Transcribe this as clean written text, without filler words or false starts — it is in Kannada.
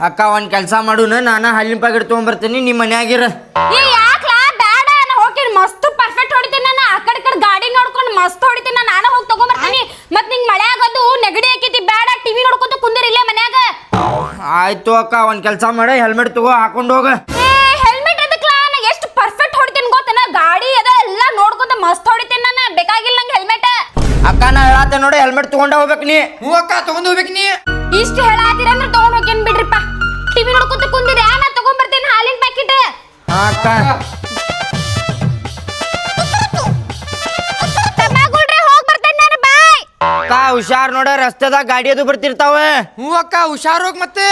ಅಕ್ಕ ಒಂದ್ ಕೆಲಸ ಮಾಡುನ, ನಾನು ಹಾಲಿನ ಪ್ಯಾಕೆಟ್ ತಗೊಂಡ್ಬರ್ತೀನಿ, ನಿಮ್ಮ ಮನ್ಯಾಗಿರ. ಯಾಕ್ಲಾ ಬೇಡ, ನಾ ಹೋಗಿ ಮಸ್ತ್ ಪರ್ಫೆಕ್ಟ್ ಹೊಡಿತೀನಿ. ನಾನು ಆ ಕಡೆ ಗಾಡಿ ನೋಡ್ಕೊಂಡು ಮಸ್ತ್ ಹೊಡಿತೀನಿ. ನಾನು ಹೋಗಿ ತಗೊಂಡ್ಬರ್ತೀನಿ. ಮತ್ ನಿಂಗ್ ಮಳೆ ಆಗೋದು ನೆಗಡಿ ಹಾಕೈತಿ, ಬೇಡ ಟಿವಿ ನೋಡ್ಕೊಂತ ಕುಂದಿರಿ ಇಲ್ಲೇ ಮನ್ಯಾಗ. ಆಯ್ತು ಅಕ್ಕ, ಒಂದ್ ಕೆಲಸ ಮಾಡ, ಹೆಲ್ಮೆಟ್ ತಗೋ, ಹಾಕೊಂಡು ಹೋಗ. ಹೆಲ್ಮೆಟ್ ಎದಕ್ಲಾ? ನಾ ಎಷ್ಟು ಪರ್ಫೆಕ್ಟ್ ಹೊಡಿತೀನಿ ಗೊತ್ತೇನ? ಗಾಡಿ ಅದ ಎಲ್ಲ ನೋಡ್ಕೊಂತ ಮಸ್ತ್ ಹೊಡಿತೀನಿ. ನಾನು ಬೇಕಾಗಿಲ್ಲ ನಂಗೆ ಹೆಲ್ಮೆಟ್. ಅಕ್ಕ ನಾ ಹೇಳತ್ತೆ ನೋಡಿ, ಹೆಲ್ಮೆಟ್ ತಗೊಂಡ ಹೋಗ್ಬೇಕು ನೀ. ಹ್ಞೂ ಅಕ್ಕ, ತಗೊಂಡ್ ಹೋಗ್ಬೇಕು ನೀ. ಇಷ್ಟು ಹೇಳಾತೀರ ಅಂದ್ರೆ ತಗೊಂಡ್ ಹೋಗ್ಯನ್ ಬಿಡ್ರಿಪ್ಪ. ಟಿವಿ ನೋಡ್ಕೊಂತ ಕುಂದಿರಿ, ನಾ ತಗೊಂಡ್ಬರ್ತೀನಿ ಹಾಲಿನ ಪ್ಯಾಕೆಟ್. ಅಕ್ಕ ಅಕ್ಕ ಹುಷಾರ್ ನೋಡ, ರಸ್ತೆದಾಗ ಗಾಡಿ ಅದು ಬರ್ತಿರ್ತಾವ. ಹ್ಞೂ ಅಕ್ಕ, ಹುಷಾರ್ ಹೋಗ್ ಮತ್ತೆ.